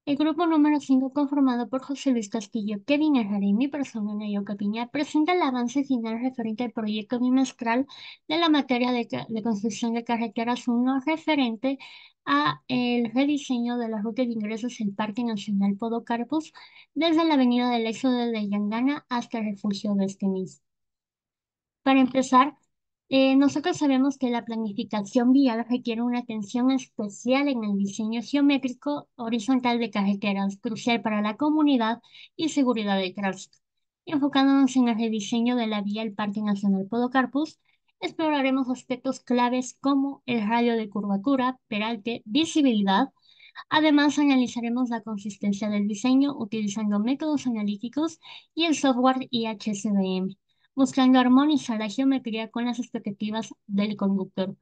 El grupo número 5, conformado por José Luis Castillo, Kevin Herrera y mi persona, Nayoka Piña, presenta el avance final referente al proyecto bimestral de la materia de construcción de carreteras 1 referente a el rediseño de la ruta de ingresos del Parque Nacional Podocarpus desde la Avenida del Éxodo de Yangana hasta el refugio de este mismo. Para empezar, nosotros sabemos que la planificación vial requiere una atención especial en el diseño geométrico horizontal de carreteras, crucial para la comunidad y seguridad de tránsito. Enfocándonos en el rediseño de la vía del Parque Nacional Podocarpus, exploraremos aspectos claves como el radio de curvatura, peralte, visibilidad. Además, analizaremos la consistencia del diseño utilizando métodos analíticos y el software IHCDM, buscando armonizar la geometría con las expectativas del conductor.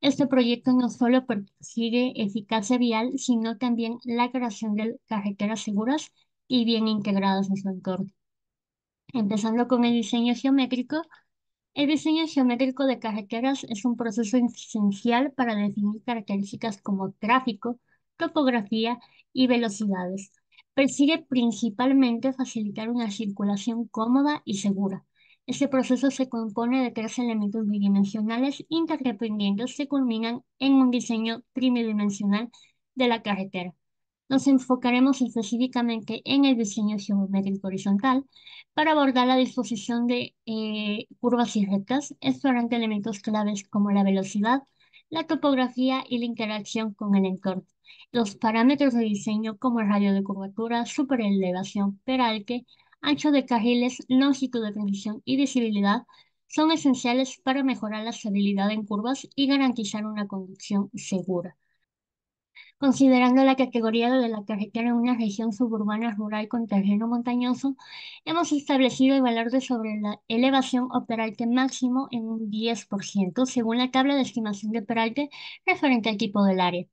Este proyecto no solo persigue eficacia vial, sino también la creación de carreteras seguras y bien integradas en su entorno. Empezando con el diseño geométrico, el diseño geométrico de carreteras es un proceso esencial para definir características como tráfico, topografía y velocidades. Persigue principalmente facilitar una circulación cómoda y segura. Este proceso se compone de tres elementos bidimensionales interdependientes que culminan en un diseño tridimensional de la carretera. Nos enfocaremos específicamente en el diseño geométrico horizontal para abordar la disposición de curvas y rectas, explorando elementos claves como la velocidad, la topografía y la interacción con el entorno. Los parámetros de diseño como el radio de curvatura, superelevación, peralte, ancho de carriles, longitud de transición y visibilidad son esenciales para mejorar la estabilidad en curvas y garantizar una conducción segura. Considerando la categoría de la carretera en una región suburbana rural con terreno montañoso, hemos establecido el valor de sobre la elevación o peralte máximo en un 10%, según la tabla de estimación de peralte referente al tipo del área.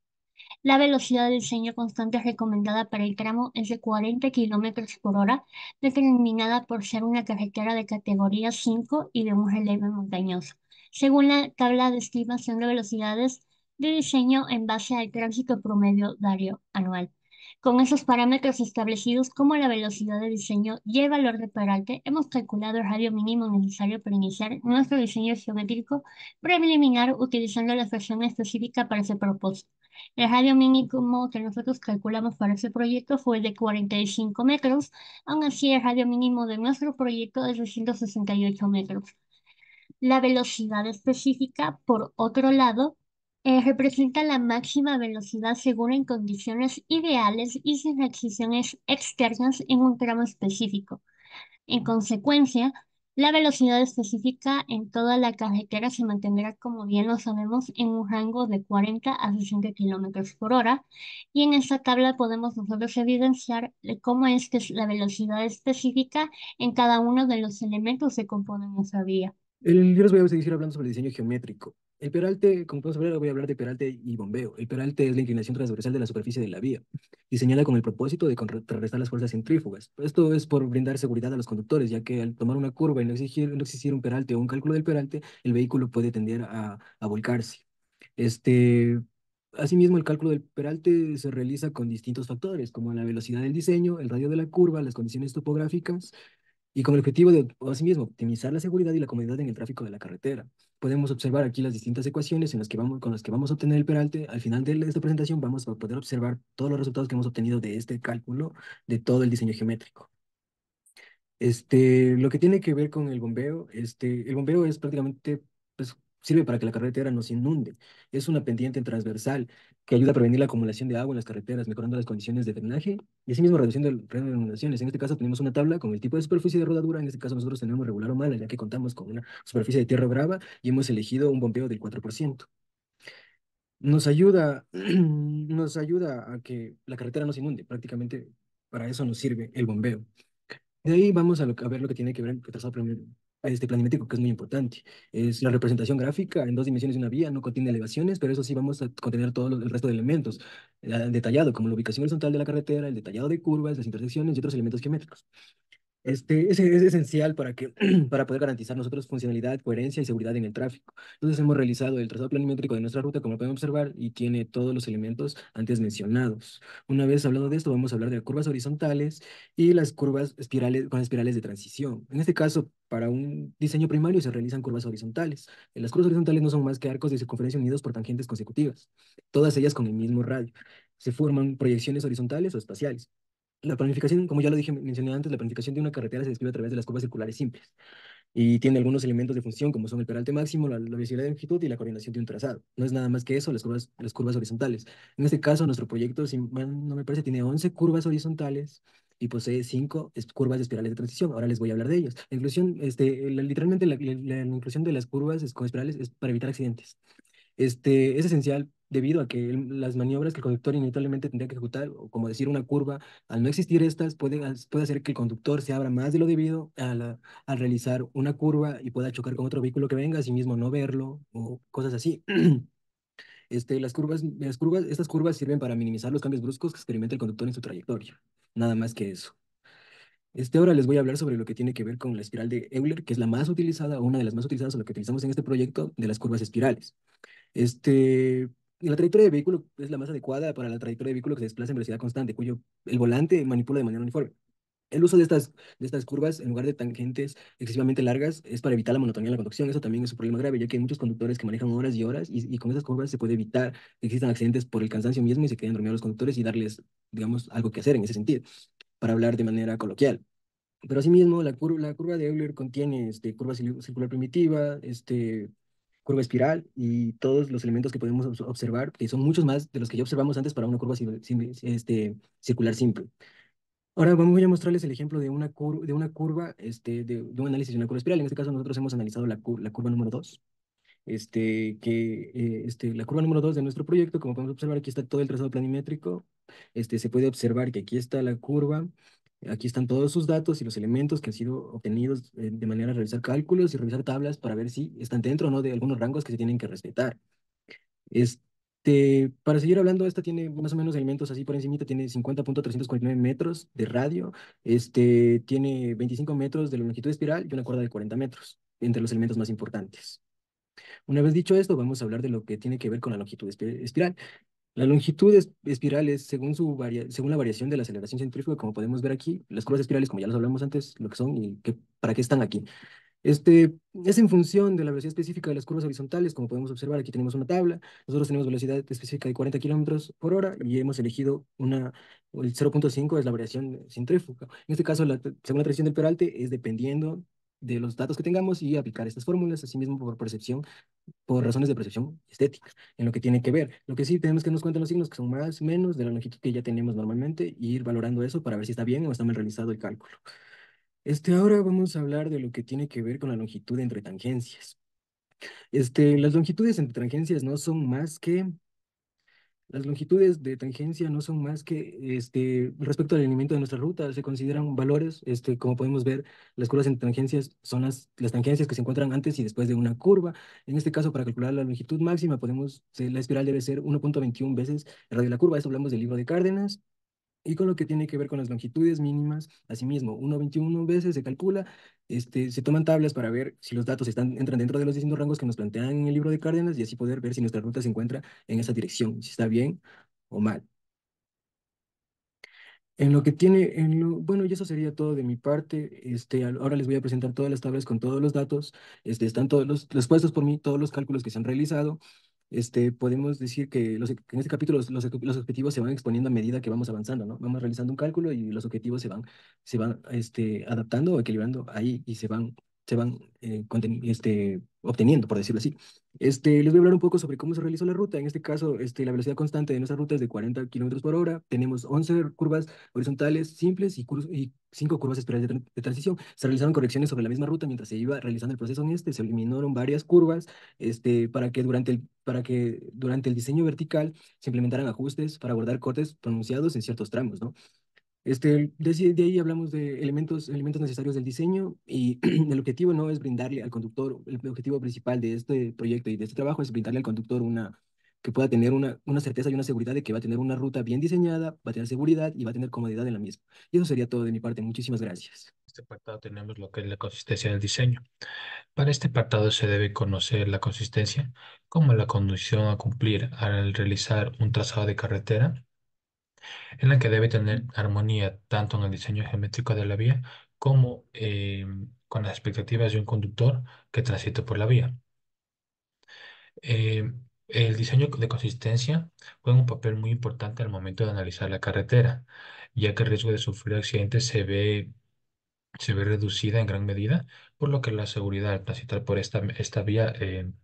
La velocidad de diseño constante recomendada para el tramo es de 40 kilómetros por hora, determinada por ser una carretera de categoría 5 y de un relieve montañoso, según la tabla de estimación de velocidades de diseño en base al tránsito promedio diario anual. Con esos parámetros establecidos como la velocidad de diseño y el valor de peralte, hemos calculado el radio mínimo necesario para iniciar nuestro diseño geométrico preliminar utilizando la expresión específica para ese propósito. El radio mínimo que nosotros calculamos para ese proyecto fue el de 45 metros, aún así el radio mínimo de nuestro proyecto es de 168 metros. La velocidad específica, por otro lado, representa la máxima velocidad segura en condiciones ideales y sin restricciones externas en un tramo específico. En consecuencia, la velocidad específica en toda la carretera se mantendrá, como bien lo sabemos, en un rango de 40 a 60 kilómetros por hora. Y en esta tabla podemos nosotros evidenciar cómo es que es la velocidad específica en cada uno de los elementos que componen nuestra vía. Yo les voy a seguir hablando sobre diseño geométrico. El peralte, como podemos ver, voy a hablar de peralte y bombeo. El peralte es la inclinación transversal de la superficie de la vía, diseñada con el propósito de contrarrestar las fuerzas centrífugas. Esto es por brindar seguridad a los conductores, ya que al tomar una curva y no existir un peralte o un cálculo del peralte, el vehículo puede tender a volcarse. Este, Asimismo, el cálculo del peralte se realiza con distintos factores, como la velocidad del diseño, el radio de la curva, las condiciones topográficas y con el objetivo de, asimismo, optimizar la seguridad y la comodidad en el tráfico de la carretera. Podemos observar aquí las distintas ecuaciones en las que con las que vamos a obtener el peralte. Al final de esta presentación vamos a poder observar todos los resultados que hemos obtenido de este cálculo de todo el diseño geométrico. Lo que tiene que ver con el bombeo es prácticamente, pues, sirve para que la carretera no se inunde. Es una pendiente transversal que ayuda a prevenir la acumulación de agua en las carreteras, mejorando las condiciones de drenaje y asimismo reduciendo el riesgo de inundaciones. En este caso tenemos una tabla con el tipo de superficie de rodadura. En este caso nosotros tenemos regular o mala, ya que contamos con una superficie de tierra brava y hemos elegido un bombeo del 4%. Nos ayuda a que la carretera no se inunde. Prácticamente para eso nos sirve el bombeo. De ahí vamos a ver lo que tiene que ver con el trazado planimétrico, que es muy importante. Es la representación gráfica en dos dimensiones de una vía, no contiene elevaciones, pero eso sí vamos a contener todo el resto de elementos, detallado, como la ubicación horizontal de la carretera, el detallado de curvas, las intersecciones y otros elementos geométricos. Es esencial para que, para poder garantizar nosotros funcionalidad, coherencia y seguridad en el tráfico. Entonces hemos realizado el trazado planimétrico de nuestra ruta, como lo pueden observar, y tiene todos los elementos antes mencionados. Una vez hablado de esto, vamos a hablar de curvas horizontales y las curvas espirales con espirales de transición. En este caso, para un diseño primario se realizan curvas horizontales. Las curvas horizontales no son más que arcos de circunferencia unidos por tangentes consecutivas, todas ellas con el mismo radio. Se forman proyecciones horizontales o espaciales. La planificación, como ya lo dije, mencioné antes, la planificación de una carretera se describe a través de las curvas circulares simples y tiene algunos elementos de función como son el peralte máximo, la velocidad de longitud y la coordinación de un trazado. No es nada más que eso, las curvas horizontales. En este caso, nuestro proyecto, si mal no me parece, tiene 11 curvas horizontales y posee 5 curvas espirales de transición. Ahora les voy a hablar de ellas. La inclusión, literalmente la inclusión de las curvas con espirales es para evitar accidentes. Es esencial debido a que las maniobras que el conductor inevitablemente tendría que ejecutar, o como decir una curva, al no existir estas, puede hacer que el conductor se abra más de lo debido al realizar una curva y pueda chocar con otro vehículo que venga, asimismo no verlo, o cosas así. Estas curvas sirven para minimizar los cambios bruscos que experimenta el conductor en su trayectoria. Nada más que eso. Ahora les voy a hablar sobre lo que tiene que ver con la espiral de Euler, que es la más utilizada, o una de las más utilizadas, o lo que utilizamos en este proyecto de las curvas espirales. Este, y la trayectoria de vehículo es la más adecuada para la trayectoria de vehículo que se desplaza en velocidad constante, cuyo el volante manipula de manera uniforme. El uso de estas curvas, en lugar de tangentes excesivamente largas, es para evitar la monotonía en la conducción. Eso también es un problema grave, ya que hay muchos conductores que manejan horas y horas, y con esas curvas se puede evitar que existan accidentes por el cansancio mismo y se queden dormidos los conductores y darles, digamos, algo que hacer en ese sentido, para hablar de manera coloquial. Pero asimismo, la curva de Euler contiene curva circular primitiva, curva espiral y todos los elementos que podemos observar, que son muchos más de los que ya observamos antes para una curva circular simple. Ahora voy a mostrarles el ejemplo de una curva, de un análisis de una curva espiral. En este caso, nosotros hemos analizado la curva número 2 la curva número 2 de nuestro proyecto. Como podemos observar, aquí está todo el trazado planimétrico. Se puede observar que aquí está la curva, aquí están todos sus datos y los elementos que han sido obtenidos de manera de realizar cálculos y revisar tablas para ver si están dentro o no de algunos rangos que se tienen que respetar. Para seguir hablando, esta tiene más o menos elementos así por encimita, tiene 50.349 metros de radio, tiene 25 metros de longitud de espiral y una cuerda de 40 metros, entre los elementos más importantes. Una vez dicho esto, vamos a hablar de lo que tiene que ver con la longitud espiral. La longitud espiral es según la variación de la aceleración centrífuga, como podemos ver aquí. Las curvas espirales, como ya los hablamos antes, lo que son y para qué están aquí. Es en función de la velocidad específica de las curvas horizontales, como podemos observar, aquí tenemos una tabla. Nosotros tenemos velocidad específica de 40 kilómetros por hora y hemos elegido el 0.5 es la variación centrífuga. En este caso, según la tradición del peralte, es dependiendo de los datos que tengamos y aplicar estas fórmulas, asimismo por percepción, por razones de percepción estética, en lo que tiene que ver. Lo que sí tenemos que nos cuenten los signos que son más, menos de la longitud que ya tenemos normalmente y ir valorando eso para ver si está bien o está mal realizado el cálculo. Ahora vamos a hablar de lo que tiene que ver con la longitud entre tangencias. Las longitudes entre tangencias no son más que, las longitudes de tangencia no son más que, respecto al alineamiento de nuestra ruta, se consideran valores, como podemos ver, las curvas entre tangencias son las tangencias que se encuentran antes y después de una curva. En este caso, para calcular la longitud máxima, la espiral debe ser 1.21 veces el radio de la curva. Esto hablamos del libro de Cárdenas. Y con lo que tiene que ver con las longitudes mínimas, asimismo, 1.21 veces se calcula, se toman tablas para ver si los datos entran dentro de los distintos rangos que nos plantean en el libro de Cárdenas y así poder ver si nuestra ruta se encuentra en esa dirección, si está bien o mal. Bueno, y eso sería todo de mi parte. Ahora les voy a presentar todas las tablas con todos los datos. Están todos los puestos por mí, todos los cálculos que se han realizado. Podemos decir que en este capítulo los objetivos se van exponiendo a medida que vamos avanzando, ¿no? Vamos realizando un cálculo y los objetivos se van adaptando o equilibrando ahí y se van obteniendo, por decirlo así. Les voy a hablar un poco sobre cómo se realizó la ruta. En este caso, la velocidad constante de nuestra ruta es de 40 kilómetros por hora. Tenemos 11 curvas horizontales simples y 5 curvas espirales de transición. Se realizaron correcciones sobre la misma ruta mientras se iba realizando el proceso se eliminaron varias curvas, para que durante el diseño vertical se implementaran ajustes para abordar cortes pronunciados en ciertos tramos, ¿no? De ahí hablamos de elementos necesarios del diseño y el objetivo no es brindarle al conductor, el objetivo principal de este proyecto y de este trabajo es brindarle al conductor que pueda tener una certeza y una seguridad de que va a tener una ruta bien diseñada, va a tener seguridad y va a tener comodidad en la misma. Y eso sería todo de mi parte. Muchísimas gracias. este apartado tenemos lo que es la consistencia del diseño. Para este apartado se debe conocer la consistencia como la condición a cumplir al realizar un trazado de carretera, en la que debe tener armonía tanto en el diseño geométrico de la vía como con las expectativas de un conductor que transite por la vía. Eh, el diseño de consistencia juega un papel muy importante al momento de analizar la carretera, ya que el riesgo de sufrir accidentes se ve reducida en gran medida, por lo que la seguridad al transitar por esta vía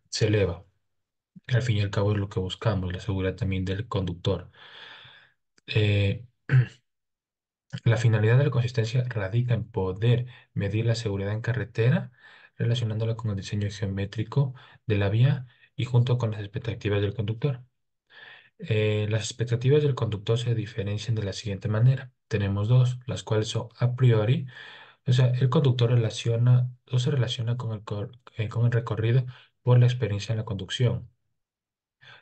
se eleva. Al fin y al cabo es lo que buscamos, la seguridad también del conductor. Eh, la finalidad de la consistencia radica en poder medir la seguridad en carretera, relacionándola con el diseño geométrico de la vía y junto con las expectativas del conductor. Las expectativas del conductor se diferencian de la siguiente manera. Tenemos dos, las cuales son a priori. O sea, el conductor relaciona o se relaciona con el recorrido por la experiencia en la conducción,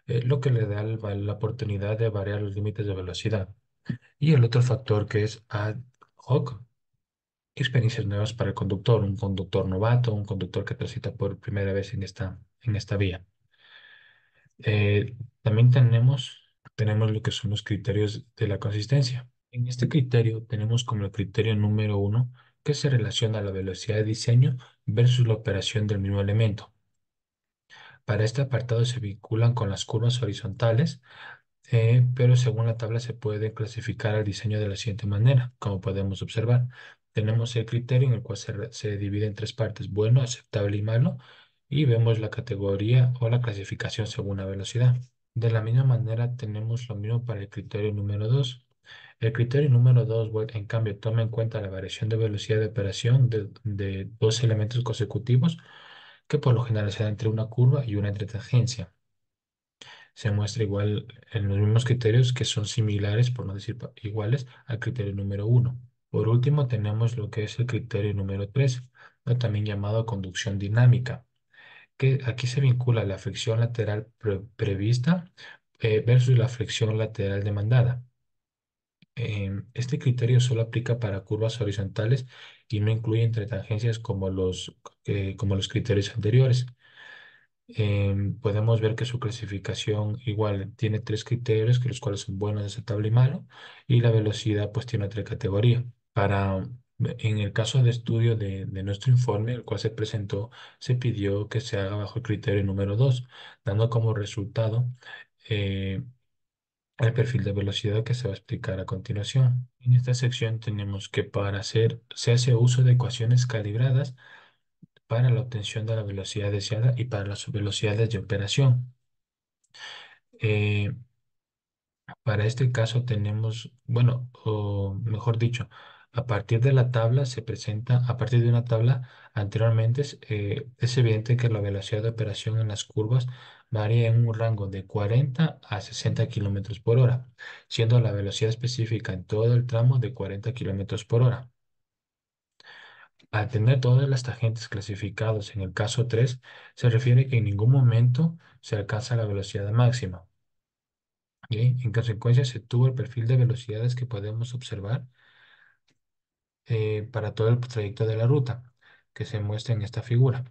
lo que le da la oportunidad de variar los límites de velocidad. Y el otro factor que es ad hoc, experiencias nuevas para el conductor, un conductor novato, un conductor que transita por primera vez en esta vía. También tenemos lo que son los criterios de la consistencia. En este criterio tenemos como el criterio número uno que se relaciona a la velocidad de diseño versus la operación del mismo elemento. Para este apartado se vinculan con las curvas horizontales, pero según la tabla se puede clasificar el diseño de la siguiente manera, como podemos observar. Tenemos el criterio en el cual se divide en tres partes, bueno, aceptable y malo, y vemos la categoría o la clasificación según la velocidad. De la misma manera tenemos lo mismo para el criterio número 2. El criterio número 2, en cambio, toma en cuenta la variación de velocidad de operación de dos elementos consecutivos que por lo general se da entre una curva y una entretangencia. Se muestra igual en los mismos criterios que son similares, por no decir iguales, al criterio número uno. Por último, tenemos lo que es el criterio número 3, o también llamado conducción dinámica, que aquí se vincula la fricción lateral prevista versus la fricción lateral demandada. Este criterio solo aplica para curvas horizontales y no incluye entretangencias como los criterios anteriores. Podemos ver que su clasificación igual tiene tres criterios, que los cuales son buenos, aceptable y malo, y la velocidad pues tiene otra categoría. En el caso de estudio de nuestro informe, el cual se presentó, se pidió que se haga bajo el criterio número 2, dando como resultado eh, el perfil de velocidad que se va a explicar a continuación. En esta sección tenemos que se hace uso de ecuaciones calibradas para la obtención de la velocidad deseada y para las velocidades de operación. Eh, para este caso tenemos, bueno, o mejor dicho, a partir de una tabla anteriormente, es evidente que la velocidad de operación en las curvas varía en un rango de 40 a 60 kilómetros por hora, siendo la velocidad específica en todo el tramo de 40 kilómetros por hora. Al tener todas las tangentes clasificados en el caso 3, se refiere que en ningún momento se alcanza la velocidad máxima. ¿Ok? En consecuencia, se tuvo el perfil de velocidades que podemos observar para todo el trayecto de la ruta que se muestra en esta figura.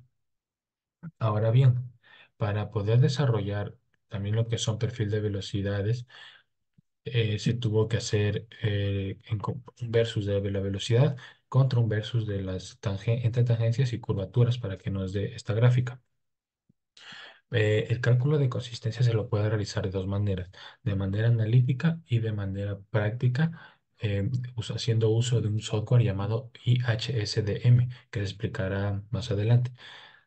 Ahora bien, para poder desarrollar también lo que son perfil de velocidades, se tuvo que hacer un versus de la velocidad contra un versus de las entre tangencias y curvaturas para que nos dé esta gráfica. El cálculo de consistencia se lo puede realizar de dos maneras, de manera analítica y de manera práctica, haciendo uso de un software llamado IHSDM, que se explicará más adelante.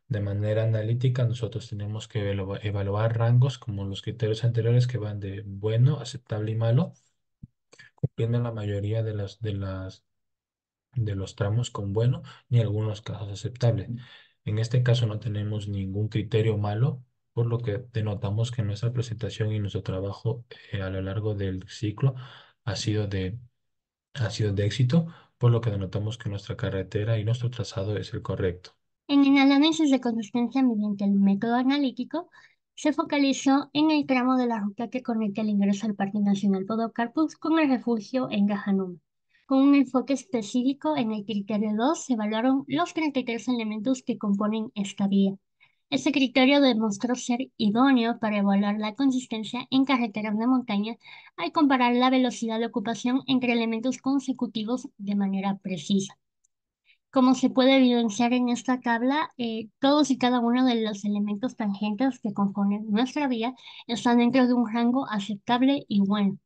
De manera analítica, nosotros tenemos que evaluar rangos como los criterios anteriores que van de bueno, aceptable y malo, cumpliendo la mayoría de los tramos con bueno ni algunos casos aceptables. En este caso no tenemos ningún criterio malo, por lo que denotamos que nuestra presentación y nuestro trabajo a lo largo del ciclo ha sido ha sido de éxito, por lo que denotamos que nuestra carretera y nuestro trazado es el correcto. En el análisis de consistencia mediante el método analítico, se focalizó en el tramo de la ruta que conecta el ingreso al Parque Nacional Podocarpus con el refugio en Gajanum. Con un enfoque específico en el criterio 2 se evaluaron los 33 elementos que componen esta vía. Este criterio demostró ser idóneo para evaluar la consistencia en carreteras de montaña al comparar la velocidad de ocupación entre elementos consecutivos de manera precisa. Como se puede evidenciar en esta tabla, todos y cada uno de los elementos tangentes que componen nuestra vía están dentro de un rango aceptable y bueno.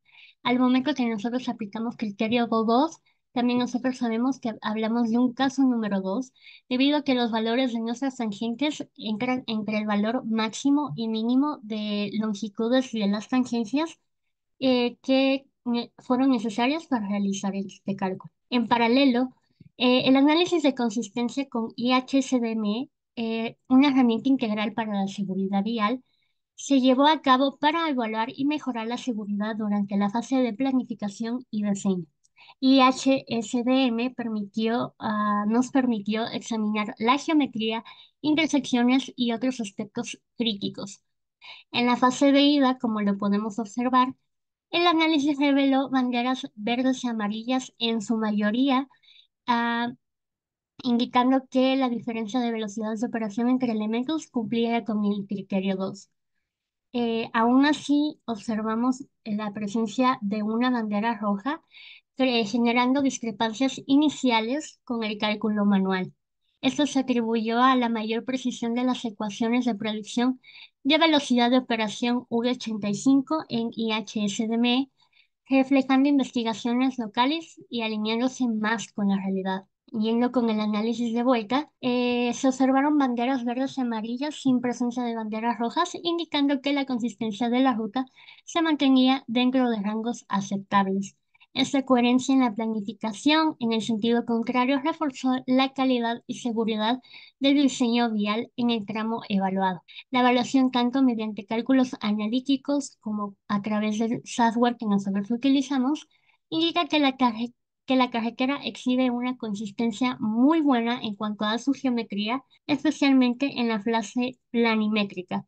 Al momento que nosotros aplicamos criterio 2, también nosotros sabemos que hablamos de un caso número 2, debido a que los valores de nuestras tangentes entran entre el valor máximo y mínimo de longitudes de las tangencias que fueron necesarias para realizar este cálculo. En paralelo, el análisis de consistencia con IHSDME, una herramienta integral para la seguridad vial, se llevó a cabo para evaluar y mejorar la seguridad durante la fase de planificación y diseño. IHSDM nos permitió examinar la geometría, intersecciones y otros aspectos críticos. En la fase de ida, como lo podemos observar, el análisis reveló banderas verdes y amarillas en su mayoría, ah, indicando que la diferencia de velocidades de operación entre elementos cumplía con el criterio 2. Aún así, observamos la presencia de una bandera roja, generando discrepancias iniciales con el cálculo manual. Esto se atribuyó a la mayor precisión de las ecuaciones de predicción de velocidad de operación V85 en IHSDME, reflejando investigaciones locales y alineándose más con la realidad. Yendo con el análisis de vuelta, se observaron banderas verdes y amarillas sin presencia de banderas rojas, indicando que la consistencia de la ruta se mantenía dentro de rangos aceptables. Esta coherencia en la planificación, en el sentido contrario, reforzó la calidad y seguridad del diseño vial en el tramo evaluado. La evaluación tanto mediante cálculos analíticos como a través del software que nosotros utilizamos indica que la carretera exhibe una consistencia muy buena en cuanto a su geometría, especialmente en la fase planimétrica.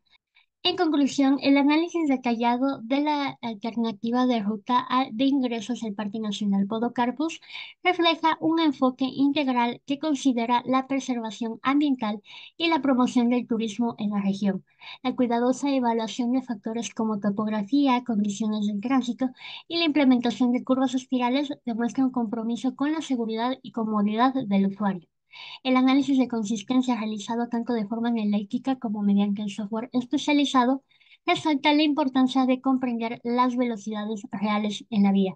En conclusión, el análisis detallado de la alternativa de ruta de ingresos al Parque Nacional Podocarpus refleja un enfoque integral que considera la preservación ambiental y la promoción del turismo en la región. La cuidadosa evaluación de factores como topografía, condiciones del tránsito y la implementación de curvas espirales demuestra un compromiso con la seguridad y comodidad del usuario. El análisis de consistencia realizado tanto de forma analítica como mediante el software especializado resalta la importancia de comprender las velocidades reales en la vía.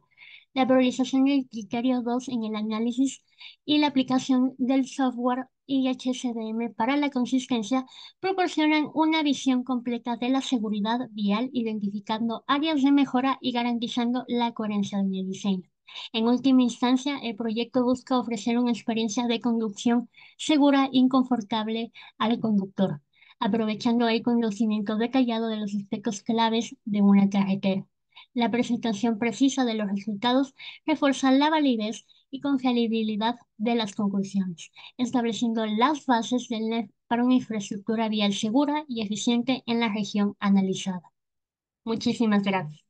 La priorización del criterio 2 en el análisis y la aplicación del software IHSDM para la consistencia proporcionan una visión completa de la seguridad vial, identificando áreas de mejora y garantizando la coherencia del diseño. En última instancia, el proyecto busca ofrecer una experiencia de conducción segura y confortable al conductor, aprovechando el conocimiento detallado de los aspectos claves de una carretera. La presentación precisa de los resultados refuerza la validez y confiabilidad de las conclusiones, estableciendo las bases para una infraestructura vial segura y eficiente en la región analizada. Muchísimas gracias.